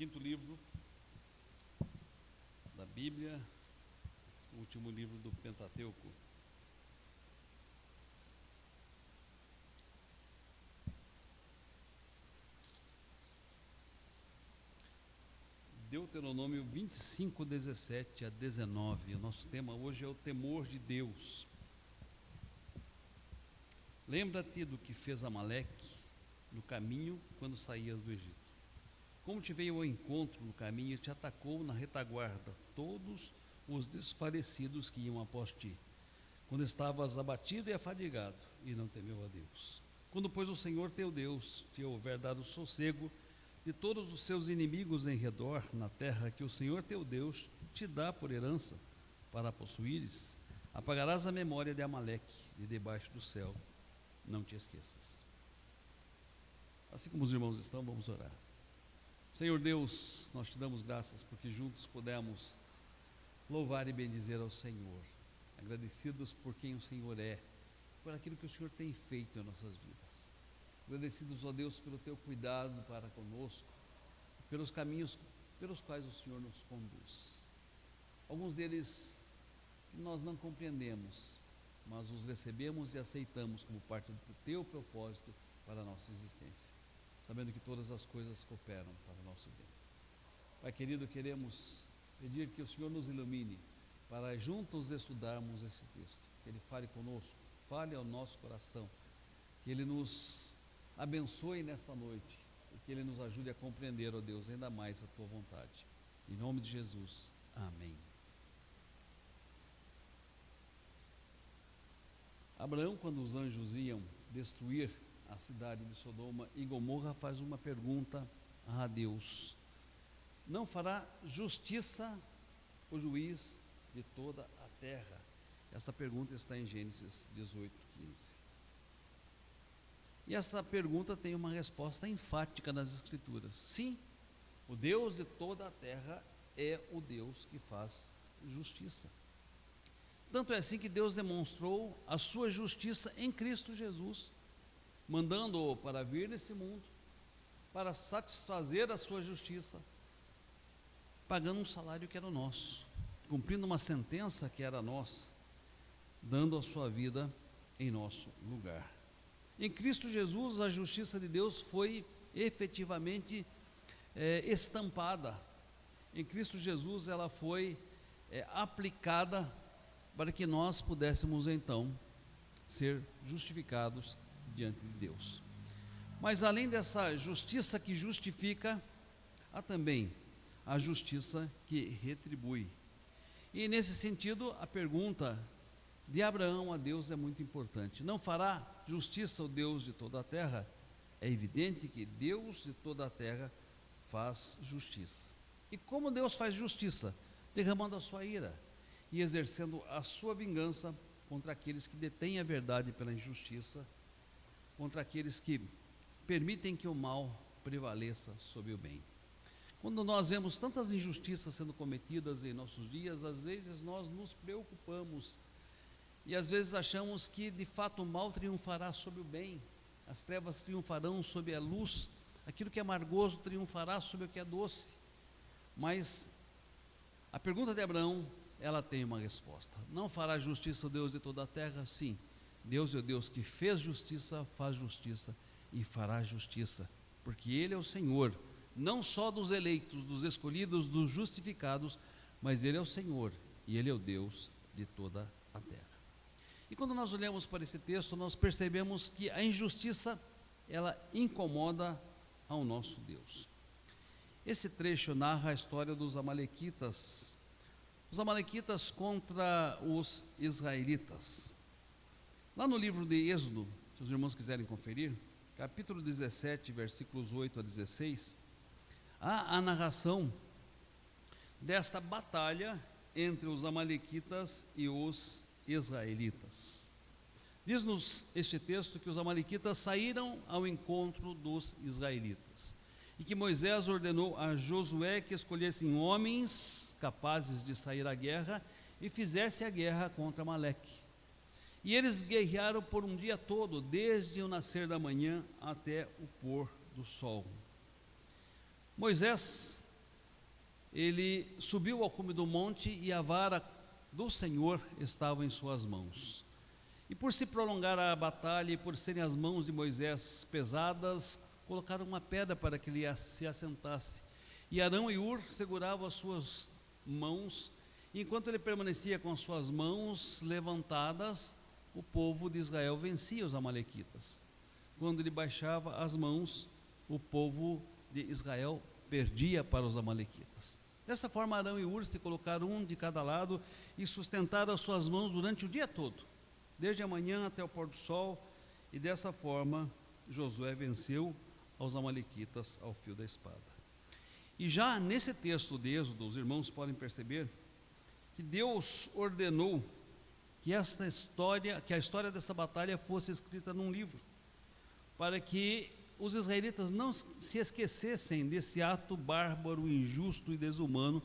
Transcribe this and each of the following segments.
quinto livro da Bíblia, o último livro do Pentateuco. Deuteronômio 25, 17 a 19. O nosso tema hoje é o temor de Deus. Lembra-te do que fez Amaleque no caminho quando saías do Egito. Como te veio ao encontro no caminho e te atacou na retaguarda, todos os desfalecidos que iam após ti, quando estavas abatido e afadigado, e não temeu a Deus. Quando, pois, o Senhor teu Deus te houver dado sossego de todos os seus inimigos em redor, na terra que o Senhor teu Deus te dá por herança, para possuíres, apagarás a memória de Amaleque de debaixo do céu, não te esqueças. Assim como os irmãos estão, vamos orar. Senhor Deus, nós te damos graças porque juntos pudemos louvar e bendizer ao Senhor, agradecidos por quem o Senhor é, por aquilo que o Senhor tem feito em nossas vidas. Agradecidos, ó Deus, pelo teu cuidado para conosco, pelos caminhos pelos quais o Senhor nos conduz. Alguns deles nós não compreendemos, mas os recebemos e aceitamos como parte do teu propósito para a nossa existência, sabendo que todas as coisas cooperam para o nosso bem. Pai querido, queremos pedir que o Senhor nos ilumine para juntos estudarmos esse texto, que Ele fale conosco, fale ao nosso coração, que Ele nos abençoe nesta noite e que Ele nos ajude a compreender, ó Deus, ainda mais a Tua vontade. Em nome de Jesus, amém. Abraão, quando os anjos iam destruir a cidade de Sodoma e Gomorra, faz uma pergunta a Deus: não fará justiça o juiz de toda a terra? Esta pergunta está em Gênesis 18, 15. E essa pergunta tem uma resposta enfática nas Escrituras. Sim, o Deus de toda a terra é o Deus que faz justiça. Tanto é assim que Deus demonstrou a sua justiça em Cristo Jesus, mandando-o para vir nesse mundo, para satisfazer a sua justiça, pagando um salário que era nosso, cumprindo uma sentença que era nossa, dando a sua vida em nosso lugar. Em Cristo Jesus, a justiça de Deus foi efetivamente estampada. Em Cristo Jesus, ela foi aplicada para que nós pudéssemos então ser justificados diante de Deus. Mas além dessa justiça que justifica, há também a justiça que retribui. E nesse sentido, a pergunta de Abraão a Deus é muito importante. Não fará justiça o Deus de toda a terra? É evidente que Deus de toda a terra faz justiça. E como Deus faz justiça? Derramando a sua ira e exercendo a sua vingança contra aqueles que detêm a verdade pela injustiça, contra aqueles que permitem que o mal prevaleça sobre o bem. Quando nós vemos tantas injustiças sendo cometidas em nossos dias, às vezes nós nos preocupamos e às vezes achamos que de fato o mal triunfará sobre o bem, as trevas triunfarão sobre a luz, aquilo que é amargoso triunfará sobre o que é doce. Mas a pergunta de Abraão, ela tem uma resposta. Não fará justiça o Deus de toda a terra? Sim, Deus é o Deus que fez justiça, faz justiça e fará justiça, porque Ele é o Senhor, não só dos eleitos, dos escolhidos, dos justificados, mas Ele é o Senhor e Ele é o Deus de toda a terra. E quando nós olhamos para esse texto, nós percebemos que a injustiça, ela incomoda ao nosso Deus. Esse trecho narra a história dos amalequitas, os amalequitas contra os israelitas. Lá no livro de Êxodo, se os irmãos quiserem conferir, capítulo 17, versículos 8 a 16, há a narração desta batalha entre os amalequitas e os israelitas. Diz-nos este texto que os amalequitas saíram ao encontro dos israelitas e que Moisés ordenou a Josué que escolhessem homens capazes de sair à guerra e fizesse a guerra contra Amaleque. E eles guerrearam por um dia todo, desde o nascer da manhã até o pôr do sol. Moisés ele subiu ao cume do monte e a vara do Senhor estava em suas mãos. E por se prolongar a batalha e por serem as mãos de Moisés pesadas, colocaram uma pedra para que ele se assentasse. E Arão e Hur seguravam as suas mãos, e enquanto ele permanecia com as suas mãos levantadas, o povo de Israel vencia os amalequitas. Quando ele baixava as mãos, o povo de Israel perdia para os amalequitas. Dessa forma, Arão e Hur se colocaram um de cada lado e sustentaram as suas mãos durante o dia todo, desde a manhã até o pôr do sol, e dessa forma Josué venceu aos amalequitas ao fio da espada. E já nesse texto de Êxodo, os irmãos podem perceber que Deus ordenou que a história dessa batalha fosse escrita num livro, para que os israelitas não se esquecessem desse ato bárbaro, injusto e desumano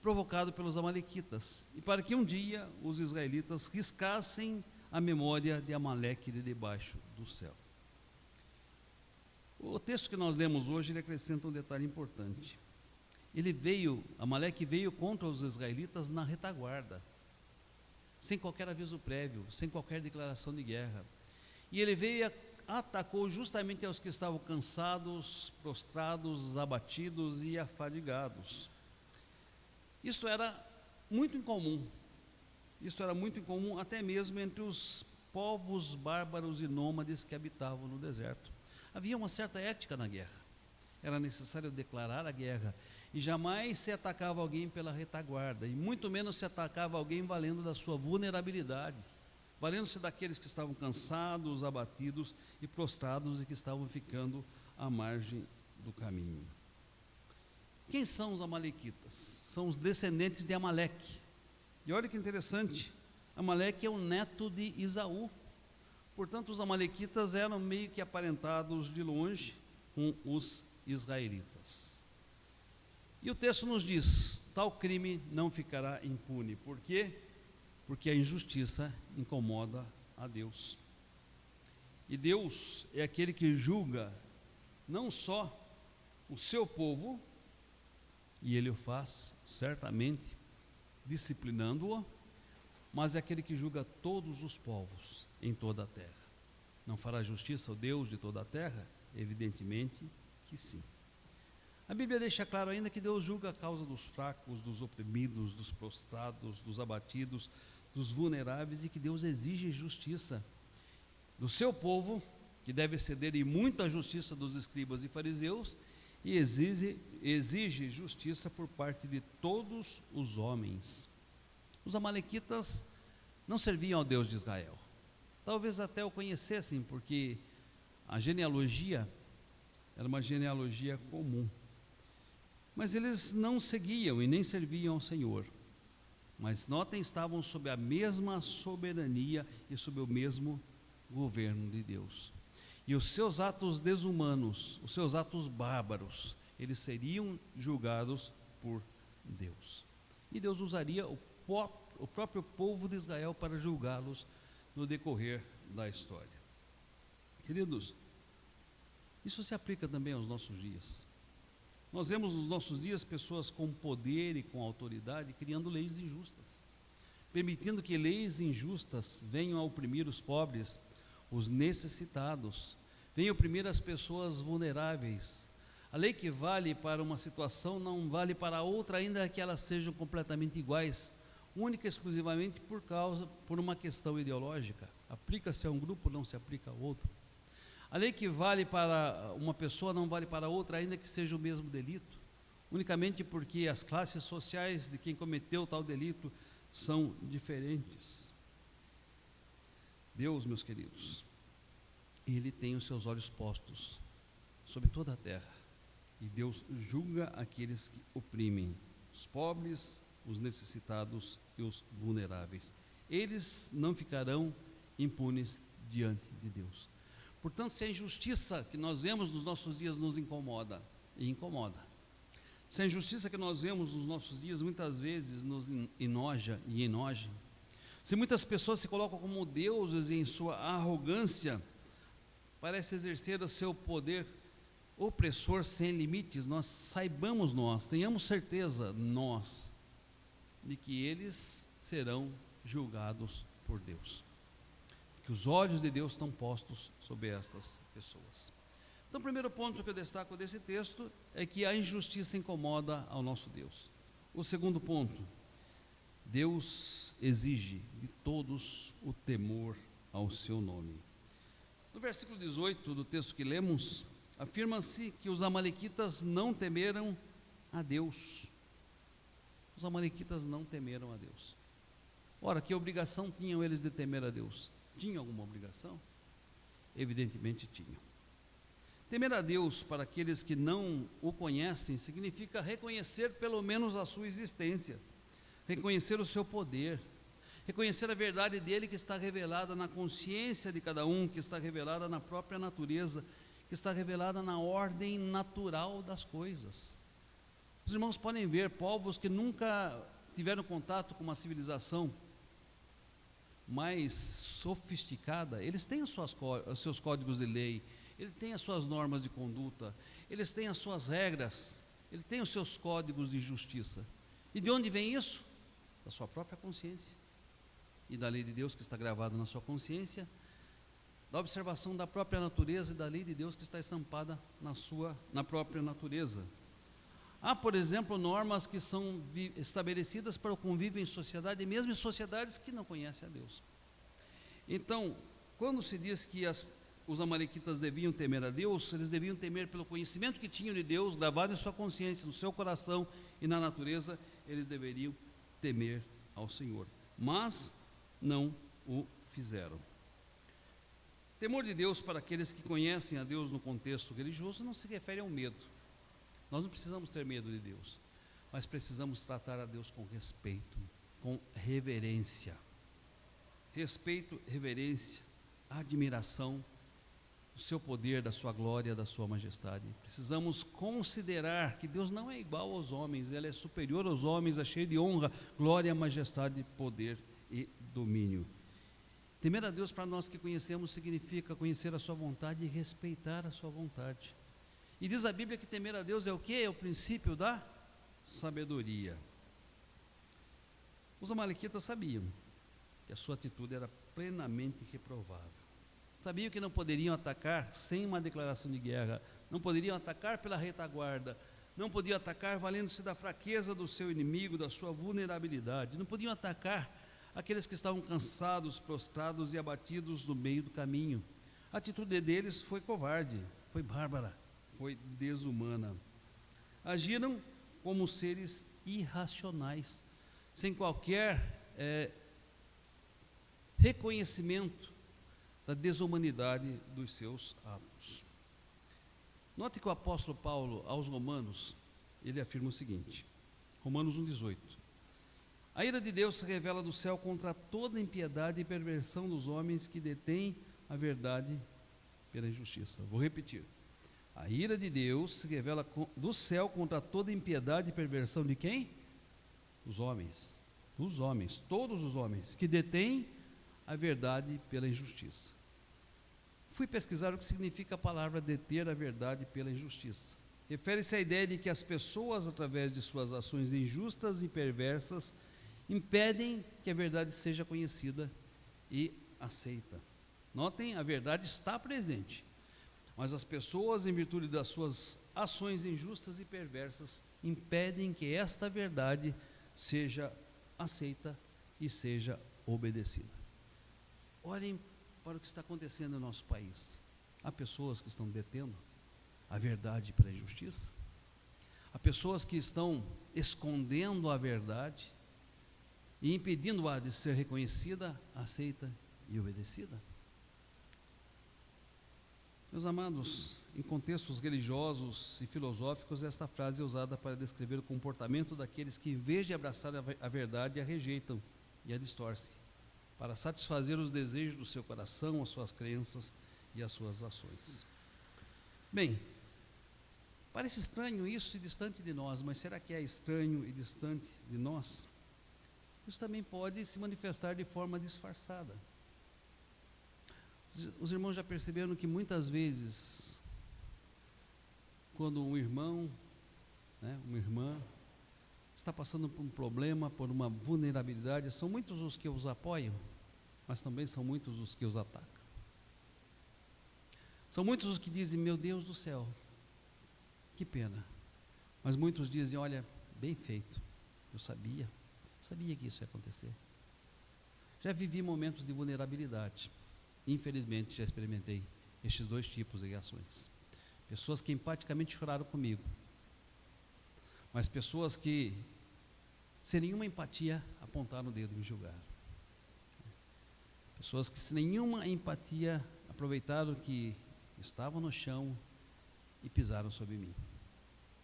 provocado pelos amalequitas, e para que um dia os israelitas riscassem a memória de Amaleque de debaixo do céu. O texto que nós lemos hoje, ele acrescenta um detalhe importante. Amaleque veio contra os israelitas na retaguarda, sem qualquer aviso prévio, sem qualquer declaração de guerra. E ele veio e atacou justamente aos que estavam cansados, prostrados, abatidos e afadigados. Isso era muito incomum. Isso era muito incomum até mesmo entre os povos bárbaros e nômades que habitavam no deserto. Havia uma certa ética na guerra. Era necessário declarar a guerra, e jamais se atacava alguém pela retaguarda, e muito menos se atacava alguém valendo da sua vulnerabilidade, valendo-se daqueles que estavam cansados, abatidos e prostrados e que estavam ficando à margem do caminho. Quem são os amalequitas? São os descendentes de Amaleque. E olha que interessante, Amaleque é o neto de Esaú. Portanto, os amalequitas eram meio que aparentados de longe com os israelitas. E o texto nos diz: tal crime não ficará impune. Por quê? Porque a injustiça incomoda a Deus. E Deus é aquele que julga não só o seu povo, e Ele o faz certamente disciplinando-o, mas é aquele que julga todos os povos em toda a terra. Não fará justiça o Deus de toda a terra? Evidentemente que sim. A Bíblia deixa claro ainda que Deus julga a causa dos fracos, dos oprimidos, dos prostrados, dos abatidos, dos vulneráveis, e que Deus exige justiça do seu povo, que deve ceder em muito à justiça dos escribas e fariseus, e exige justiça por parte de todos os homens. Os amalequitas não serviam ao Deus de Israel. Talvez até o conhecessem, porque a genealogia era uma genealogia comum. Mas eles não seguiam e nem serviam ao Senhor. Mas notem, estavam sob a mesma soberania e sob o mesmo governo de Deus. E os seus atos desumanos, os seus atos bárbaros, eles seriam julgados por Deus. E Deus usaria o próprio povo de Israel para julgá-los no decorrer da história. Queridos, isso se aplica também aos nossos dias. Nós vemos nos nossos dias pessoas com poder e com autoridade criando leis injustas, permitindo que leis injustas venham a oprimir os pobres, os necessitados, venham oprimir as pessoas vulneráveis. A lei que vale para uma situação não vale para outra, ainda que elas sejam completamente iguais, única e exclusivamente por uma questão ideológica. Aplica-se a um grupo, não se aplica a outro. A lei que vale para uma pessoa não vale para outra, ainda que seja o mesmo delito, unicamente porque as classes sociais de quem cometeu tal delito são diferentes. Deus, meus queridos, Ele tem os seus olhos postos sobre toda a terra, e Deus julga aqueles que oprimem os pobres, os necessitados e os vulneráveis. Eles não ficarão impunes diante de Deus. Portanto, se a injustiça que nós vemos nos nossos dias nos incomoda, e incomoda, se a injustiça que nós vemos nos nossos dias muitas vezes nos enoja e enoja, se muitas pessoas se colocam como deuses e em sua arrogância parece exercer o seu poder opressor sem limites, tenhamos certeza nós, de que eles serão julgados por Deus, que os olhos de Deus estão postos sobre estas pessoas. Então, o primeiro ponto que eu destaco desse texto é que a injustiça incomoda ao nosso Deus. O segundo ponto, Deus exige de todos o temor ao seu nome. No versículo 18 do texto que lemos, afirma-se que os amalequitas não temeram a Deus. Os amalequitas não temeram a Deus. Ora, que obrigação tinham eles de temer a Deus? Tinham alguma obrigação? Evidentemente tinham. Temer a Deus para aqueles que não o conhecem significa reconhecer pelo menos a sua existência, reconhecer o seu poder, reconhecer a verdade dele que está revelada na consciência de cada um, que está revelada na própria natureza, que está revelada na ordem natural das coisas. Os irmãos podem ver povos que nunca tiveram contato com uma civilização mais sofisticada, eles têm os seus códigos de lei, eles têm as suas normas de conduta, eles têm as suas regras, eles têm os seus códigos de justiça. E de onde vem isso? Da sua própria consciência e da lei de Deus que está gravada na sua consciência, da observação da própria natureza e da lei de Deus que está estampada na própria natureza. Há, por exemplo, normas que são estabelecidas para o convívio em sociedade, mesmo em sociedades que não conhecem a Deus. Então, quando se diz que os amalequitas deviam temer a Deus, eles deviam temer pelo conhecimento que tinham de Deus, gravado em sua consciência, no seu coração e na natureza, eles deveriam temer ao Senhor, mas não o fizeram. Temor de Deus para aqueles que conhecem a Deus no contexto religioso não se refere ao medo. Nós não precisamos ter medo de Deus, mas precisamos tratar a Deus com respeito, com reverência. Respeito, reverência, admiração do seu poder, da sua glória, da sua majestade. Precisamos considerar que Deus não é igual aos homens, Ele é superior aos homens, é cheio de honra, glória, majestade, poder e domínio. Temer a Deus para nós que conhecemos significa conhecer a sua vontade e respeitar a sua vontade. E diz a Bíblia que temer a Deus é o quê? É o princípio da sabedoria. Os amalequitas sabiam que a sua atitude era plenamente reprovável. Sabiam que não poderiam atacar sem uma declaração de guerra, não poderiam atacar pela retaguarda, não podiam atacar valendo-se da fraqueza do seu inimigo, da sua vulnerabilidade, não podiam atacar aqueles que estavam cansados, prostrados e abatidos no meio do caminho. A atitude deles foi covarde, foi bárbara, foi desumana. Agiram como seres irracionais, sem qualquer reconhecimento da desumanidade dos seus atos. Note que o apóstolo Paulo aos Romanos, ele afirma o seguinte, Romanos 1,18: a ira de Deus se revela do céu contra toda impiedade e perversão dos homens que detêm a verdade pela injustiça. Vou repetir. A ira de Deus se revela do céu contra toda impiedade e perversão de quem? Dos homens. Dos homens, todos os homens que detêm a verdade pela injustiça. Fui pesquisar o que significa a palavra deter a verdade pela injustiça. Refere-se à ideia de que as pessoas, através de suas ações injustas e perversas, impedem que a verdade seja conhecida e aceita. Notem, a verdade está presente, mas as pessoas, em virtude das suas ações injustas e perversas, impedem que esta verdade seja aceita e seja obedecida. Olhem para o que está acontecendo no nosso país. Há pessoas que estão detendo a verdade pela injustiça, há pessoas que estão escondendo a verdade e impedindo-a de ser reconhecida, aceita e obedecida. Meus amados, em contextos religiosos e filosóficos, esta frase é usada para descrever o comportamento daqueles que, em vez de abraçar a verdade, a rejeitam e a distorcem, para satisfazer os desejos do seu coração, as suas crenças e as suas ações. Bem, parece estranho isso e distante de nós, mas será que é estranho e distante de nós? Isso também pode se manifestar de forma disfarçada. Os irmãos já perceberam que muitas vezes quando um irmão, né, uma irmã, está passando por um problema, por uma vulnerabilidade, são muitos os que os apoiam, mas também são muitos os que os atacam. São muitos os que dizem, meu Deus do céu, que pena. Mas muitos dizem, olha, bem feito, eu sabia que isso ia acontecer. Já vivi momentos de vulnerabilidade, infelizmente já experimentei estes dois tipos de reações. Pessoas que empaticamente choraram comigo, mas pessoas que, sem nenhuma empatia, apontaram o dedo e me julgaram. Pessoas que, sem nenhuma empatia, aproveitaram que estavam no chão e pisaram sobre mim.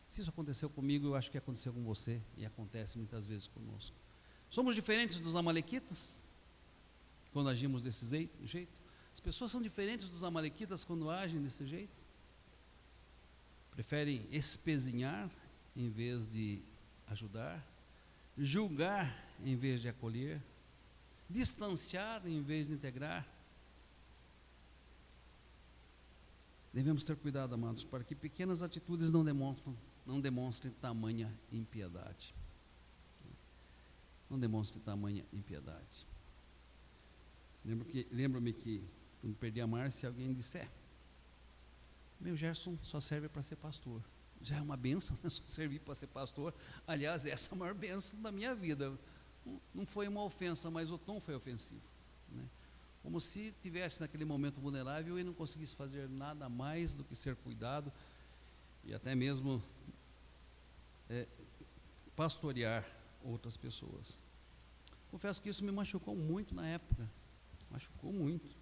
Se isso aconteceu comigo, eu acho que aconteceu com você e acontece muitas vezes conosco. Somos diferentes dos amalequitas quando agimos desse jeito? As pessoas são diferentes dos amalequitas quando agem desse jeito? Preferem espezinhar em vez de ajudar, julgar em vez de acolher, distanciar em vez de integrar. Devemos ter cuidado, amados, para que pequenas atitudes não demonstrem tamanha impiedade. Não demonstrem tamanha impiedade. Lembro-me que, quando perdi a Márcia, alguém disse, meu Gerson só serve para ser pastor. Já é uma bênção, né? Só servir para ser pastor. Aliás, essa é a maior bênção da minha vida. Não foi uma ofensa, mas o tom foi ofensivo, né? Como se estivesse naquele momento vulnerável e não conseguisse fazer nada mais do que ser cuidado e até mesmo pastorear outras pessoas. Confesso que isso me machucou muito na época, machucou muito,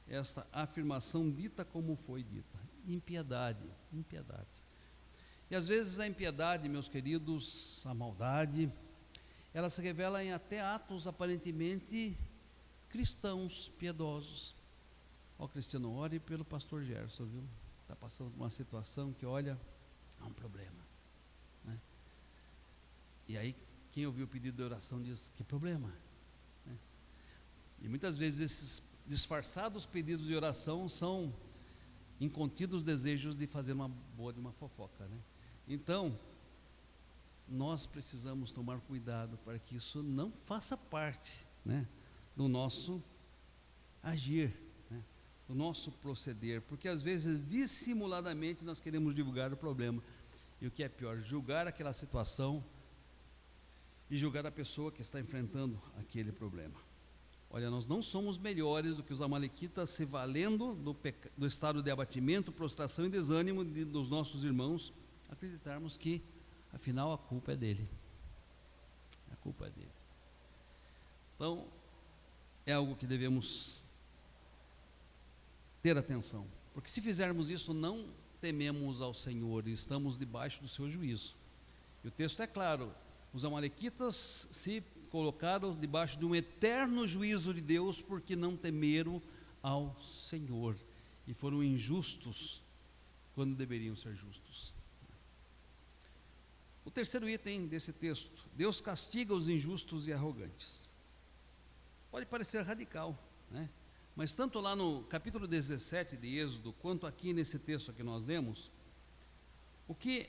esta afirmação dita como foi dita, impiedade. E às vezes a impiedade, meus queridos, a maldade, ela se revela em até atos aparentemente cristãos, piedosos. Cristiano, ore pelo pastor Gerson, viu? Está passando por uma situação que, olha, há um problema, né? E aí, quem ouviu o pedido de oração diz, que problema? Né? E muitas vezes esses disfarçados pedidos de oração são incontidos desejos de fazer uma boa de uma fofoca, né? Então, nós precisamos tomar cuidado para que isso não faça parte, né, do nosso agir, né, do nosso proceder, porque às vezes dissimuladamente nós queremos divulgar o problema, e o que é pior, julgar aquela situação e julgar a pessoa que está enfrentando aquele problema. Olha, nós não somos melhores do que os amalequitas, se valendo do estado de abatimento, prostração e desânimo dos nossos irmãos, acreditarmos que afinal a culpa é dele. A culpa é dele. Então, é algo que devemos ter atenção, porque se fizermos isso, não tememos ao Senhor e estamos debaixo do seu juízo. E o texto é claro, os amalequitas se colocaram debaixo de um eterno juízo de Deus, porque não temeram ao Senhor, e foram injustos, quando deveriam ser justos. O terceiro item desse texto, Deus castiga os injustos e arrogantes. Pode parecer radical, né? Mas tanto lá no capítulo 17 de Êxodo, quanto aqui nesse texto que nós lemos, o que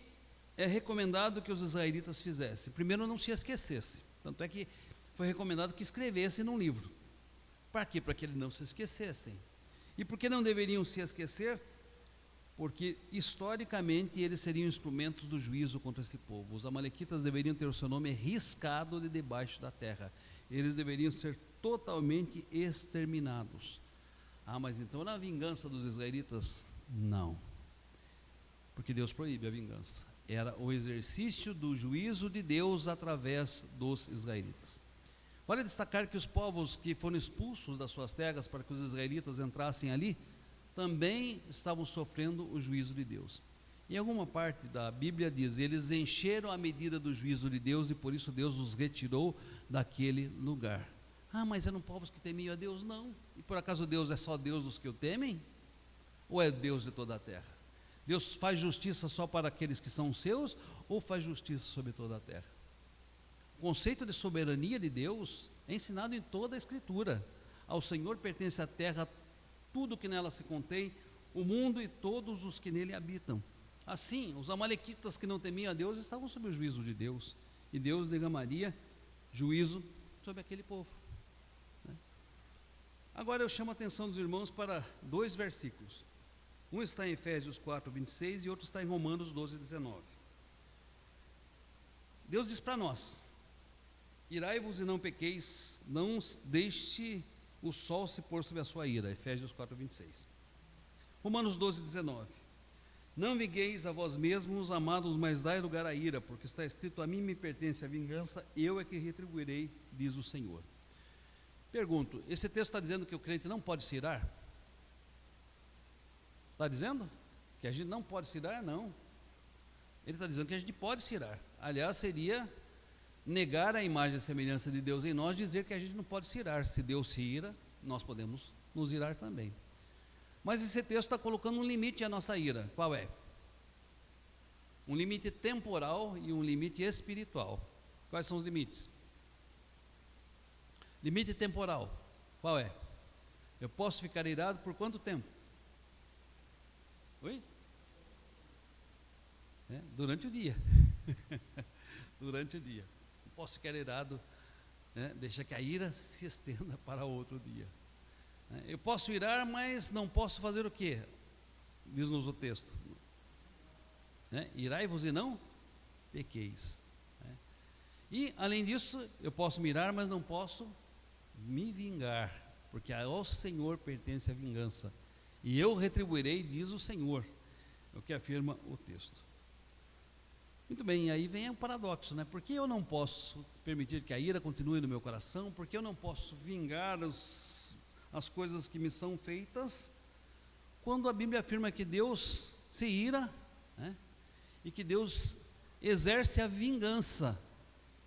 é recomendado que os israelitas fizessem? Primeiro, não se esquecesse, tanto é que foi recomendado que escrevessem num livro. Para quê? Para que eles não se esquecessem. E por que não deveriam se esquecer? Porque historicamente eles seriam instrumentos do juízo contra esse povo. Os amalequitas deveriam ter o seu nome riscado de debaixo da terra. Eles deveriam ser totalmente exterminados. Mas então na vingança dos israelitas? Não, porque Deus proíbe a vingança. Era o exercício do juízo de Deus através dos israelitas. Vale destacar que os povos que foram expulsos das suas terras para que os israelitas entrassem ali, também estavam sofrendo o juízo de Deus. Em alguma parte da Bíblia diz, eles encheram a medida do juízo de Deus e por isso Deus os retirou daquele lugar. Mas eram povos que temiam a Deus? Não. E por acaso Deus é só Deus dos que o temem? Ou é Deus de toda a terra? Deus faz justiça só para aqueles que são seus ou faz justiça sobre toda a terra? O conceito de soberania de Deus é ensinado em toda a Escritura. Ao Senhor pertence a terra, tudo que nela se contém, o mundo e todos os que nele habitam. Assim, os amalequitas que não temiam a Deus estavam sob o juízo de Deus, e Deus derramaria juízo sobre aquele povo, né? Agora eu chamo a atenção dos irmãos para 2 versículos. Um está em Efésios 4, 26 e outro está em Romanos 12, 19. Deus diz para nós: irai-vos e não pequeis, não deixe o sol se pôr sobre a sua ira. Efésios 4, 26. Romanos 12, 19. Não vingueis a vós mesmos, amados, mas dai lugar à ira, porque está escrito: a mim me pertence a vingança, eu é que retribuirei, diz o Senhor. Pergunto, esse texto está dizendo que o crente não pode se irar? Está dizendo que a gente não pode se irar? Não. Ele está dizendo que a gente pode se irar. Aliás, seria negar a imagem e semelhança de Deus em nós, dizer que a gente não pode se irar. Se Deus se ira, nós podemos nos irar também. Mas esse texto está colocando um limite à nossa ira. Qual é? Um limite temporal e um limite espiritual. Quais são os limites? Limite temporal, qual é? Eu posso ficar irado por quanto tempo? Oi? Durante o dia. Durante o dia. Não posso ficar irado, deixa que a ira se estenda para outro dia. Eu posso irar, mas não posso fazer o quê? Diz-nos o texto. Irai-vos e não pequeis. E, além disso, eu posso me irar, mas não posso me vingar, porque ao Senhor pertence a vingança, e eu retribuirei, diz o Senhor, é o que afirma o texto. Muito bem, aí vem um paradoxo, né? Por que eu não posso permitir que a ira continue no meu coração? Por que eu não posso vingar as coisas que me são feitas, quando a Bíblia afirma que Deus se ira, e que Deus exerce a vingança?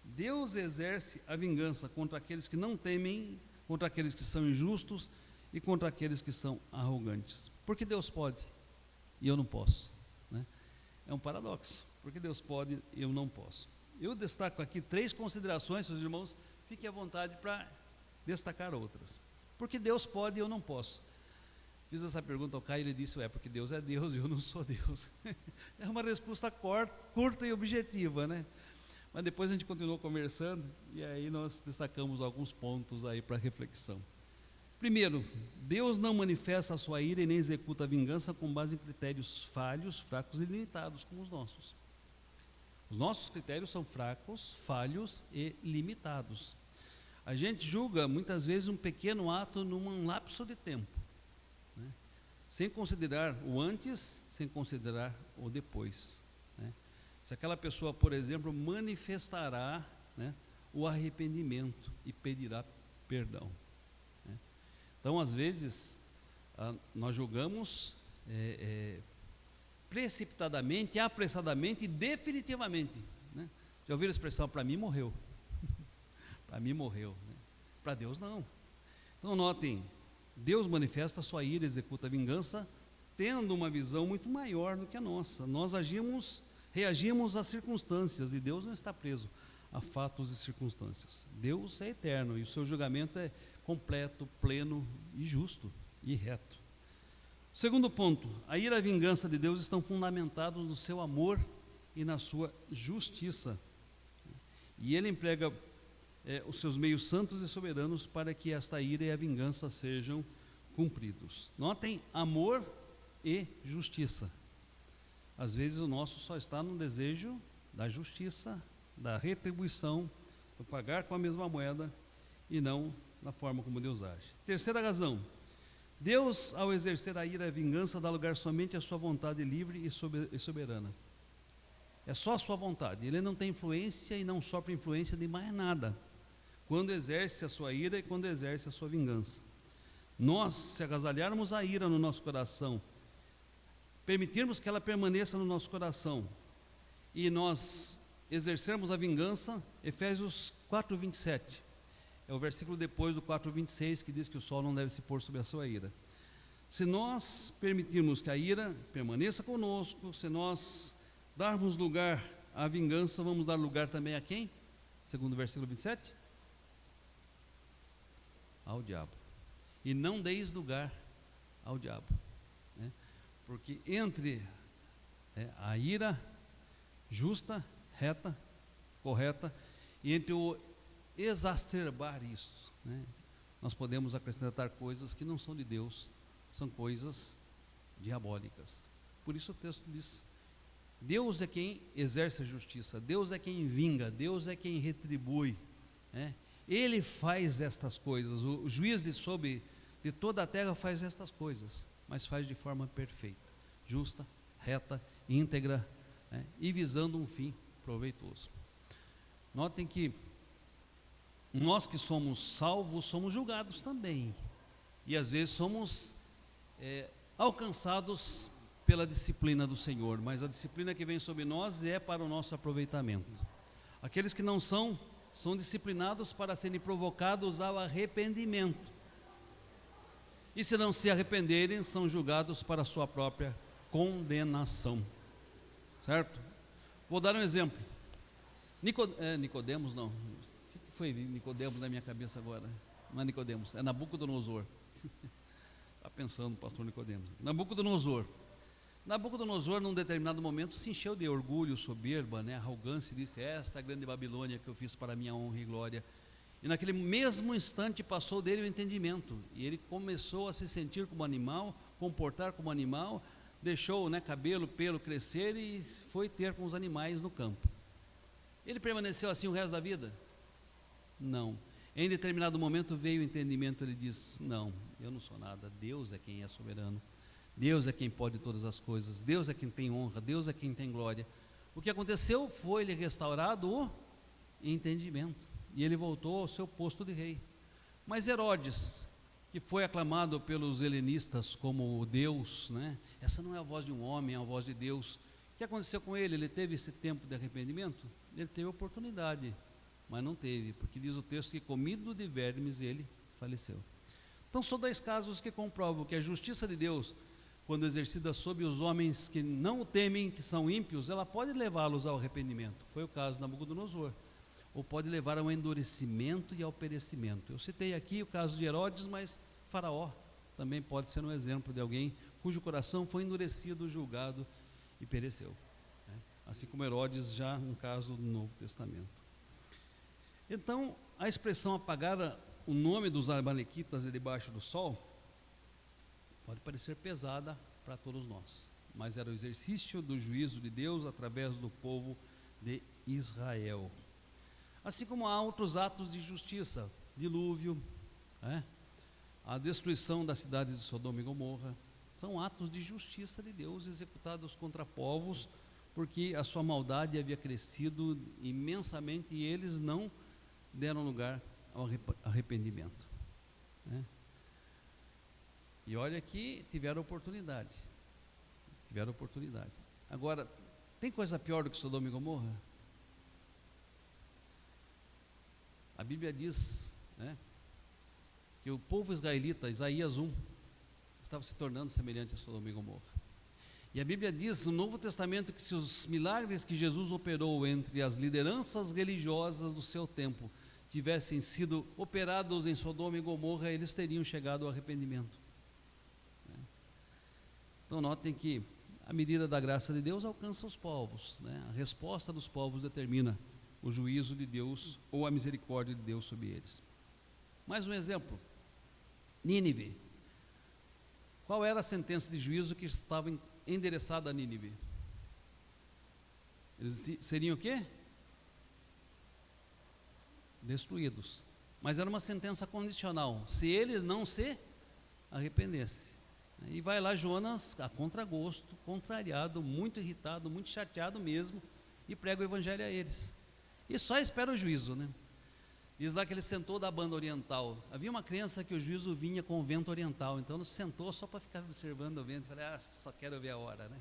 Deus exerce a vingança contra aqueles que não temem, contra aqueles que são injustos e contra aqueles que são arrogantes. Porque Deus pode e eu não posso, né? É um paradoxo. Porque Deus pode e eu não posso. Eu destaco aqui 3 considerações, seus irmãos, fiquem à vontade para destacar outras. Porque Deus pode e eu não posso. Fiz essa pergunta ao Caio e ele disse: porque Deus é Deus e eu não sou Deus. É uma resposta curta e objetiva, né? Mas depois a gente continuou conversando e aí nós destacamos alguns pontos aí para reflexão. Primeiro, Deus não manifesta a sua ira e nem executa a vingança com base em critérios falhos, fracos e limitados como os nossos. Os nossos critérios são fracos, falhos e limitados. A gente julga muitas vezes um pequeno ato num lapso de tempo, né? Sem considerar o antes, sem considerar o depois, né? Se aquela pessoa, por exemplo, manifestará, né, o arrependimento e pedirá perdão, né? Então, às vezes, nós julgamos precipitadamente, apressadamente e definitivamente, né? Já ouviram a expressão: para mim morreu? Para mim morreu, né? Para Deus não. Então notem, Deus manifesta a sua ira, executa a vingança, tendo uma visão muito maior do que a nossa. Nós reagimos às circunstâncias, e Deus não está preso a fatos e circunstâncias. Deus é eterno e o seu julgamento é completo, pleno e justo e reto. Segundo ponto, a ira e a vingança de Deus estão fundamentados no seu amor e na sua justiça. E Ele emprega os seus meios santos e soberanos para que esta ira e a vingança sejam cumpridos. Notem, amor e justiça. Às vezes o nosso só está no desejo da justiça, da retribuição, do pagar com a mesma moeda e não na forma como Deus age. Terceira razão, Deus, ao exercer a ira e a vingança, dá lugar somente à sua vontade livre e soberana. É só a sua vontade. Ele não tem influência e não sofre influência de mais nada quando exerce a sua ira e quando exerce a sua vingança. Nós, se agasalharmos a ira no nosso coração, permitirmos que ela permaneça no nosso coração e nós exercermos a vingança, Efésios 4, 27, é o versículo depois do 4, 26, que diz que o sol não deve se pôr sobre a sua ira. Se nós permitirmos que a ira permaneça conosco, se nós darmos lugar à vingança, vamos dar lugar também a quem? Segundo o versículo 27? Ao diabo. E não deis lugar ao diabo, né? Porque entre A ira justa, reta, correta, e entre o exacerbar isso, né, nós podemos acrescentar coisas que não são de Deus, são coisas diabólicas. Por isso o texto diz: Deus é quem exerce a justiça, Deus é quem vinga, Deus é quem retribui, né? Ele faz estas coisas, o juiz de toda a terra faz estas coisas, mas faz de forma perfeita, justa, reta, íntegra, né, e visando um fim proveitoso. Notem que nós que somos salvos, somos julgados também, e às vezes somos alcançados pela disciplina do Senhor, mas a disciplina que vem sobre nós é para o nosso aproveitamento. Aqueles que não são disciplinados para serem provocados ao arrependimento, e se não se arrependerem, são julgados para a sua própria condenação, certo? Vou dar um exemplo. Nicodemos não, o que foi Nicodemos na minha cabeça agora? Não é Nicodemos, é Nabucodonosor. Está pensando, pastor Nicodemos. Nabucodonosor, num determinado momento, se encheu de orgulho, soberba, né, arrogância, e disse: esta é a grande Babilônia que eu fiz para a minha honra e glória. E naquele mesmo instante passou dele o entendimento, e ele começou a se sentir como animal, comportar como animal, deixou, né, cabelo, pelo crescer e foi ter com os animais no campo. Ele permaneceu assim o resto da vida? Não. Em determinado momento veio o entendimento, ele diz: não, eu não sou nada, Deus é quem é soberano, Deus é quem pode todas as coisas, Deus é quem tem honra, Deus é quem tem glória. O que aconteceu foi lhe restaurado o entendimento, e ele voltou ao seu posto de rei. Mas Herodes, que foi aclamado pelos helenistas como Deus, né? Essa não é a voz de um homem, é a voz de Deus. O que aconteceu com ele? Ele teve esse tempo de arrependimento? Ele teve oportunidade, mas não teve, porque diz o texto que comido de vermes ele faleceu. Então são dois casos que comprovam que a justiça de Deus, quando exercida sobre os homens que não o temem, que são ímpios, ela pode levá-los ao arrependimento. Foi o caso de Nabucodonosor. Ou pode levar ao endurecimento e ao perecimento. Eu citei aqui o caso de Herodes, mas Faraó também pode ser um exemplo de alguém cujo coração foi endurecido, julgado e pereceu, né? Assim como Herodes, já um caso do Novo Testamento. Então, a expressão apagar o nome dos amalequitas debaixo do sol pode parecer pesada para todos nós, mas era o exercício do juízo de Deus através do povo de Israel. Assim como há outros atos de justiça, dilúvio, né? A destruição da cidade de Sodoma e Gomorra, são atos de justiça de Deus executados contra povos, porque a sua maldade havia crescido imensamente e eles não deram lugar ao arrependimento, né? E olha que tiveram oportunidade. Agora, tem coisa pior do que Sodoma e Gomorra? A Bíblia diz, né, que o povo israelita, Isaías 1, estava se tornando semelhante a Sodoma e Gomorra. E a Bíblia diz no Novo Testamento que se os milagres que Jesus operou entre as lideranças religiosas do seu tempo tivessem sido operados em Sodoma e Gomorra, eles teriam chegado ao arrependimento, né? Então notem que a medida da graça de Deus alcança os povos, né? A resposta dos povos determina o juízo de Deus ou a misericórdia de Deus sobre eles. Mais um exemplo: Nínive. Qual era a sentença de juízo que estava endereçada a Nínive? Eles seriam o quê? Destruídos. Mas era uma sentença condicional, se eles não se arrependessem. E vai lá Jonas a contragosto, contrariado, muito irritado, muito chateado mesmo, e prega o evangelho a eles. E só espera o juízo, né? Diz lá que ele sentou da banda oriental. Havia uma crença que o juízo vinha com o vento oriental, então ele sentou só para ficar observando o vento. Falei: só quero ver a hora, né?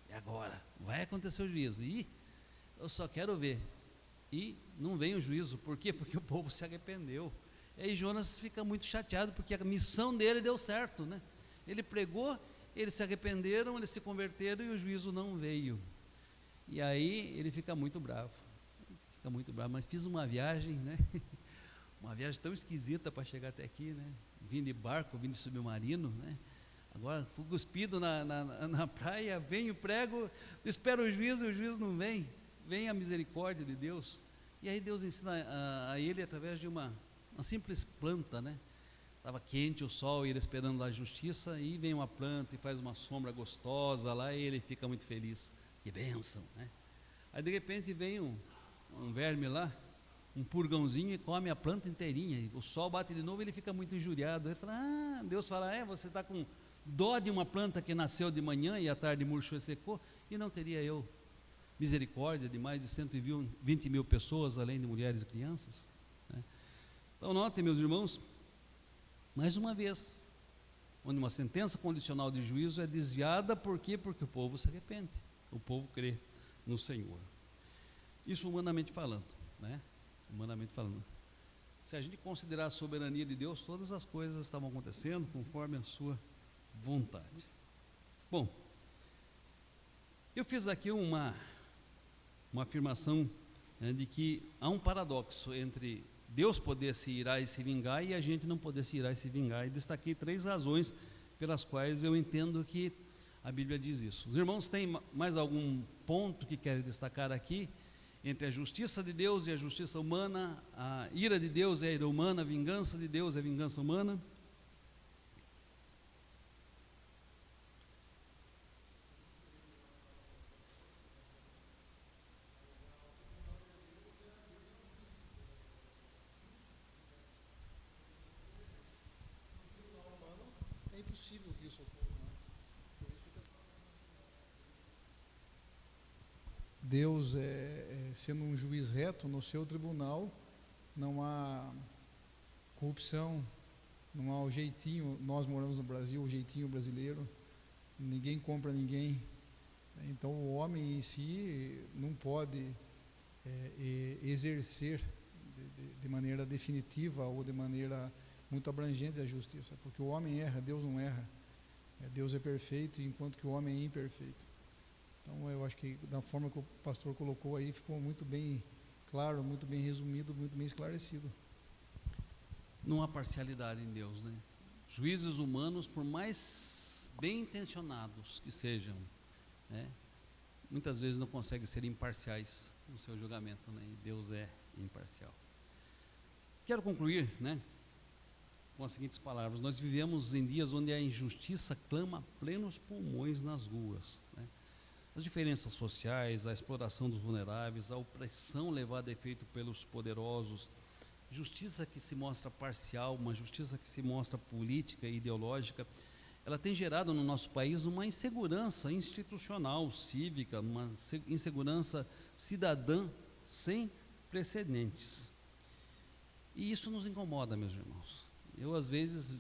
E agora? Vai acontecer o juízo. E eu só quero ver. E não vem o juízo. Por quê? Porque o povo se arrependeu. E aí Jonas fica muito chateado, porque a missão dele deu certo, né? Ele pregou, eles se arrependeram, eles se converteram e o juízo não veio. E aí ele fica muito bravo. Mas fiz uma viagem, né? Uma viagem tão esquisita para chegar até aqui, né? Vim de barco, vim de submarino, né? Agora, fui cuspido na praia, vem o prego, espero o juízo não vem. Vem a misericórdia de Deus. E aí Deus ensina a ele através de uma simples planta, né? Estava quente o sol e ele esperando lá a justiça, e vem uma planta e faz uma sombra gostosa lá e ele fica muito feliz. Que bênção, né? Aí de repente vem um verme lá, um purgãozinho, e come a planta inteirinha. O sol bate de novo e ele fica muito injuriado. Ele fala, Deus fala, você está com dó de uma planta que nasceu de manhã e à tarde murchou e secou, e não teria eu misericórdia de mais de 120 mil pessoas, além de mulheres e crianças? Né? Então notem, meus irmãos, mais uma vez, onde uma sentença condicional de juízo é desviada, por quê? Porque o povo se arrepende, o povo crê no Senhor. Isso humanamente falando, né? Humanamente falando. Se a gente considerar a soberania de Deus, todas as coisas estavam acontecendo conforme a sua vontade. Bom, eu fiz aqui uma afirmação, né, de que há um paradoxo entre Deus poder se irar e se vingar e a gente não poder se irar e se vingar, e destaquei 3 razões pelas quais eu entendo que a Bíblia diz isso. Os irmãos têm mais algum ponto que querem destacar aqui, entre a justiça de Deus e a justiça humana, a ira de Deus é a ira humana, a vingança de Deus é a vingança humana? É impossível que isso ocorra, né? Por isso que Deus, sendo um juiz reto, no seu tribunal não há corrupção, não há o jeitinho. Nós moramos no Brasil, o jeitinho brasileiro, ninguém compra ninguém. Então o homem em si não pode exercer de maneira definitiva ou de maneira muito abrangente a justiça, porque o homem erra, Deus não erra. Deus é perfeito, enquanto que o homem é imperfeito. Então eu acho que da forma que o pastor colocou aí, ficou muito bem claro, muito bem resumido, muito bem esclarecido. Não há parcialidade em Deus, né? Juízes humanos, por mais bem intencionados que sejam, né, muitas vezes não conseguem ser imparciais no seu julgamento, né? E Deus é imparcial. Quero concluir, né, com as seguintes palavras: nós vivemos em dias onde a injustiça clama a plenos pulmões nas ruas, né? As diferenças sociais, a exploração dos vulneráveis, a opressão levada a efeito pelos poderosos, justiça que se mostra parcial, uma justiça que se mostra política e ideológica, ela tem gerado no nosso país uma insegurança institucional, cívica, uma insegurança cidadã sem precedentes. E isso nos incomoda, meus irmãos. Eu, às vezes,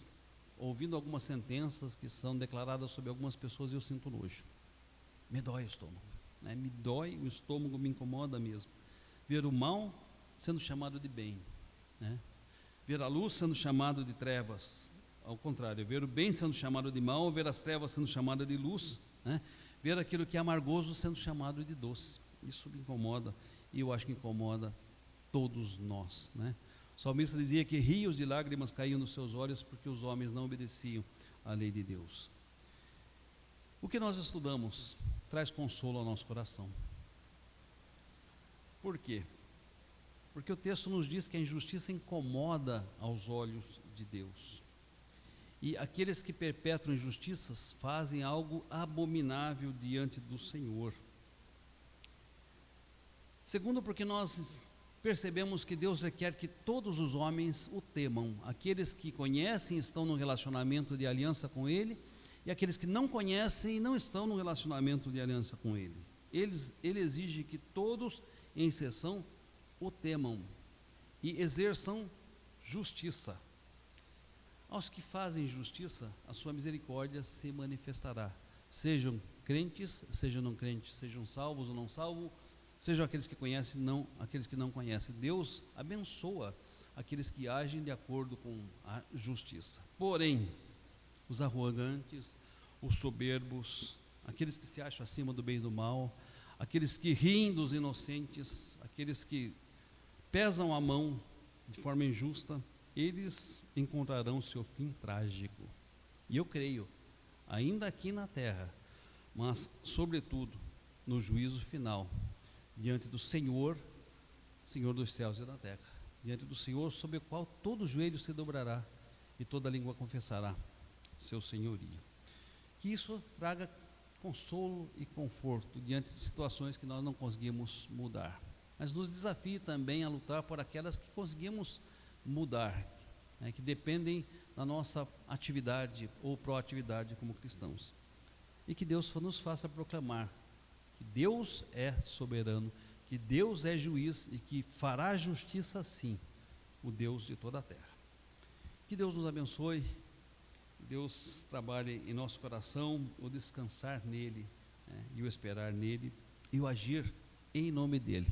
ouvindo algumas sentenças que são declaradas sobre algumas pessoas, eu sinto nojo. Me dói o estômago, né? Me dói o estômago, me incomoda mesmo. Ver o mal sendo chamado de bem, né? Ver a luz sendo chamado de trevas. Ao contrário, ver o bem sendo chamado de mal, ver as trevas sendo chamado de luz, né? Ver aquilo que é amargoso sendo chamado de doce. Isso me incomoda, e eu acho que incomoda todos nós, né? O salmista dizia que rios de lágrimas caíam nos seus olhos porque os homens não obedeciam à lei de Deus. O que nós estudamos traz consolo ao nosso coração. Por quê? Porque o texto nos diz que a injustiça incomoda aos olhos de Deus. E aqueles que perpetram injustiças fazem algo abominável diante do Senhor. Segundo, porque nós percebemos que Deus requer que todos os homens o temam. Aqueles que conhecem estão no relacionamento de aliança com Ele, e aqueles que não conhecem e não estão no relacionamento de aliança com Ele. Ele exige que todos, em exceção, o temam e exerçam justiça. Aos que fazem justiça, a sua misericórdia se manifestará. Sejam crentes, sejam não crentes, sejam salvos ou não salvos, sejam aqueles que conhecem, não aqueles que não conhecem. Deus abençoa aqueles que agem de acordo com a justiça. Porém, os arrogantes, os soberbos, aqueles que se acham acima do bem e do mal, aqueles que riem dos inocentes, aqueles que pesam a mão de forma injusta, eles encontrarão seu fim trágico. E eu creio, ainda aqui na terra, mas, sobretudo, no juízo final, diante do Senhor, Senhor dos céus e da terra, diante do Senhor, sobre o qual todo joelho se dobrará e toda língua confessará seu senhorio. Que isso traga consolo e conforto diante de situações que nós não conseguimos mudar, mas nos desafie também a lutar por aquelas que conseguimos mudar, né, que dependem da nossa atividade ou proatividade como cristãos. E que Deus nos faça proclamar que Deus é soberano, que Deus é juiz e que fará justiça sim, o Deus de toda a terra. Que Deus nos abençoe, que Deus trabalhe em nosso coração o descansar nele, né, e o esperar nele e o agir em nome dele.